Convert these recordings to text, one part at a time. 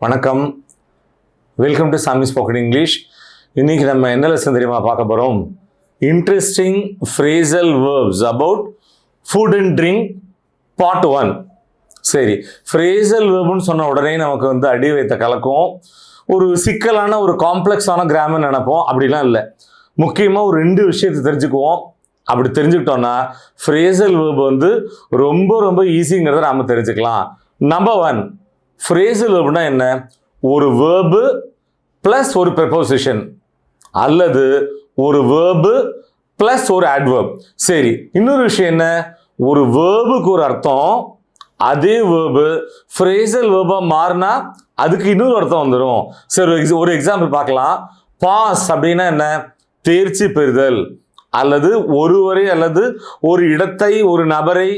வணக்கம், welcome to சாமி spoken English. இன்னைக்கு நம்ம என்ன லெசன் தெரியுமா பார்க்க போகிறோம்? Interesting phrasal verbs about food and drink part 1. சரி, ஃப்ரேசல் வேர்ப்னு சொன்ன உடனே நமக்கு வந்து அடி வைத்த கலக்கும், ஒரு சிக்கலான ஒரு காம்ப்ளெக்ஸான கிராமர் நினைப்போம். அப்படிலாம் இல்லை. முக்கியமாக ஒரு 2 விஷயத்தை தெரிஞ்சுக்குவோம். அப்படி தெரிஞ்சுக்கிட்டோம்னா ஃப்ரேசல் வேர்ப் வந்து ரொம்ப ரொம்ப ஈஸிங்கிறத நாம் தெரிஞ்சுக்கலாம். நம்பர் 1, ஃப்ரேசல் வேர்ப்னா என்ன? ஒரு வேர்பு ப்ளஸ் ஒரு ப்ரெபோசிஷன் அல்லது ஒரு வேர்பு ப்ளஸ் ஒரு அட்வர்ப். சரி, இன்னொரு விஷயம் என்ன? ஒரு வேர்புக்கு ஒரு அர்த்தம், அதே வேர்பு ஃப்ரேசல் வேர்பா மாறினா அதுக்கு இன்னொரு அர்த்தம் வந்துடும். சரி, ஒரு எக்ஸாம்பிள் பார்க்கலாம். பாஸ் அப்படின்னா என்ன? தேர்ச்சி பெறுதல் அல்லது ஒருவரை அல்லது ஒரு இடத்தை, ஒரு நபரை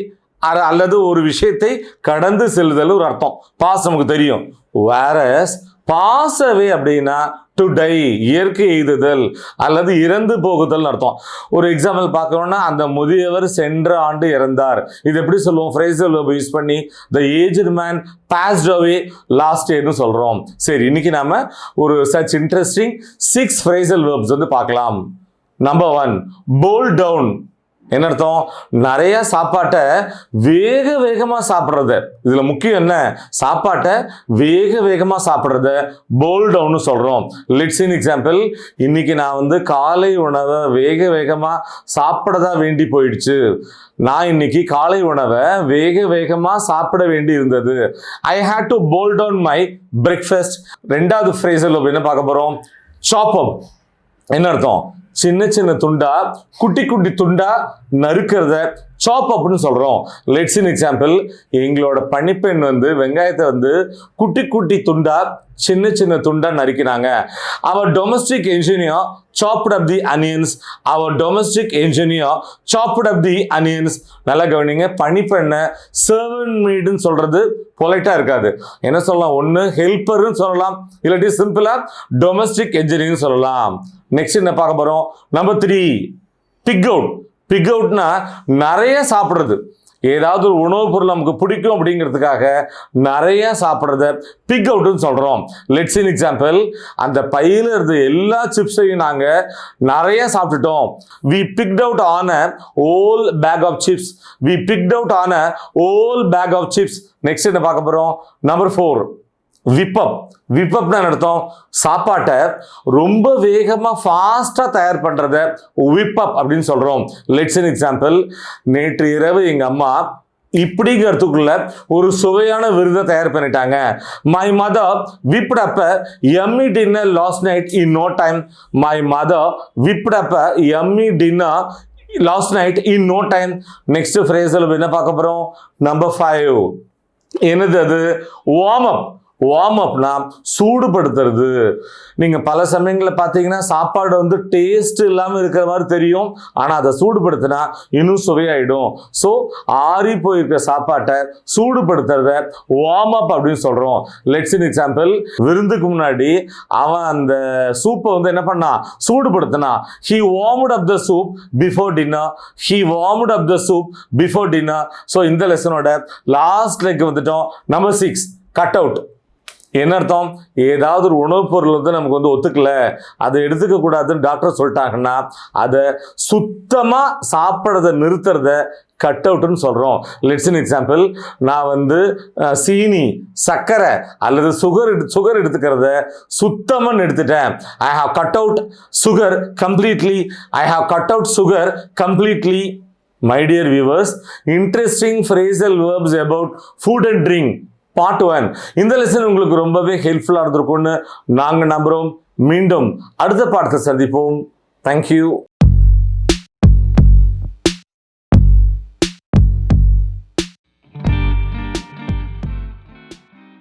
அல்லது ஒரு விஷயத்தை கடந்து செல்லுதல் ஒரு அர்த்தம். பாஸ் நமக்கு தெரியும். வேரஸ் பாஸ் அவே அப்படின்னா டு டை, இயற்கை எய்துதல் அல்லது இறந்து போகுதல் அர்த்தம். ஒரு எக்ஸாம்பிள் பார்க்கணும்னா, அந்த முதியவர் சென்ற ஆண்டு இறந்தார். இது எப்படி சொல்லுவோம்? ஃப்ரேசல் வேர்ப் யூஸ் பண்ணி the aged man passed away last இயர்னு சொல்றோம். சரி, இன்னைக்கு நாம ஒரு சச் இன்ட்ரெஸ்டிங் 6 ஃப்ரேசல் வேர்ப்ஸ் வந்து பார்க்கலாம். நம்பர் 1, போல் டவுன். என்ன அர்த்தம்? நிறைய சாப்பாட்டை வேக வேகமாக சாப்பிட்றது. இதில் முக்கியம் என்ன? சாப்பாட்டை வேக வேகமாக சாப்பிட்றத போல் டவுன்னு சொல்கிறோம். Let's in example. இன்னைக்கு நான் வந்து காலை உணவை வேக வேகமாக சாப்பிடதா வேண்டி போயிடுச்சு. நான் இன்னைக்கு காலை உணவை வேக வேகமாக சாப்பிட வேண்டி இருந்தது. I had to bolt down my breakfast. 2வது ஃப்ரேசல் என்ன பார்க்க போகிறோம்? சாப் அப். என்ன அர்த்தம்? சின்ன சின்ன துண்டா, குட்டி குட்டி துண்டா நறுக்கிறத சாப் அப்னு சொல்றோம். Let's in example. எங்களோட பணிப்பெண் வந்து வெங்காயத்தை வந்து குட்டி குட்டி துண்டா, சின்ன சின்ன துண்டா நறுக்கினாங்க. அவர் டொமஸ்டிக் என்ஜினியர் சாப்ட் அப் தி அனியன்ஸ். அவர் டொமஸ்டிக் என்ஜினியர் சாப்ட் அப் தி அனியன்ஸ். நல்லா கவனிங்க. பணிப்பெண்ணை சர்வன்ட் மெய்டுன்னு சொல்றது பொலைட்டா இருக்காது. என்ன சொல்லலாம்? ஒன்று ஹெல்ப்பர்னு சொல்லலாம், இல்லாட்டி சிம்பிளா டொமஸ்டிக் என்ஜினியர்னு சொல்லலாம். நெக்ஸ்ட் என்ன பார்க்க போறோம்? Number 3, big out. பிக் அவுட்னா நிறைய சாப்பிட்றது. ஏதாவது ஒரு உணவுப் பொருள் நமக்கு பிடிக்கும் அப்படிங்கிறதுக்காக நிறைய சாப்பிட்றத பிக் அவுட்னு சொல்றோம். Let's in example. அந்த பையில இருந்த எல்லா சிப்ஸையும் நாங்கள் நிறைய சாப்பிட்டுட்டோம். We pigged out on a whole pack of chips. We pigged out on a whole pack of chips. Next என்ன பார்க்க போறோம்? நம்பர் 4, விப்பப். விப்பப்னா அர்த்தம் சாப்பாட்டை ரொம்ப வேகமா ஃபாஸ்டா தயார் பண்றத விப்பப் அப்படின்னு சொல்றோம். Let's in example. நேற்று இரவு எங்க அம்மா இப்படிங்கிறதுக்குள்ள ஒரு சுவையான விருதை தயார் பண்ணிட்டாங்க. My mother whipped up a yummy dinner last night in no time. My mother whipped up a yummy dinner last night in no time. Next ஃப்ரேஸில் என்ன பார்க்க போறோம்? நம்பர் 5. என்னது அது? Warm up. வார்ம் அப்னா சூடுபடுத்துறது. நீங்கள் பல சமயங்களில் பார்த்தீங்கன்னா சாப்பாடு வந்து டேஸ்ட் இல்லாமல் இருக்கிற மாதிரி தெரியும், ஆனால் அதை சூடுபடுத்தினா இன்னும் சுவையாயிடும். ஸோ ஆறி போயிருக்கிற சாப்பாட்டை சூடுபடுத்துறத வார்ம் அப் அப்படின்னு சொல்கிறோம். Let's in example. விருந்துக்கு முன்னாடி அவன் அந்த சூப்பை வந்து என்ன பண்ணான்? சூடுபடுத்தினா. He warmed up the soup before dinner. He warmed up the soup before dinner. So இந்த லெசனோட லாஸ்ட் லெக் வந்துட்டோம். Number 6, cut out. என்ன அர்த்தம்? ஏதாவது ஒரு உணவுப் பொருள் வந்து நமக்கு வந்து ஒத்துக்கல, அதை எடுத்துக்க கூடாதுன்னு டாக்டர் சொல்லிட்டாங்கன்னா அதை சுத்தமா சாப்பிட்றத நிறுத்துறத கட் அவுட்னு சொல்றோம். Let's in example. நான் வந்து சீனி, சர்க்கரை அல்லது சுகர் எடுத்துக்கிறத சுத்தமா எடுத்துட்டேன். I have cut out sugar completely. I have cut out sugar completely. My dear viewers, interesting phrasal verbs about food and drink part 1. இந்த லெசன் உங்களுக்கு ரொம்பவே ஹெல்ப்ஃபுல்லாக இருந்திருக்கும்னு நாங்கள் நம்புகிறோம். மீண்டும் அடுத்த பாடத்தை சந்திப்போம். தேங்க்யூ.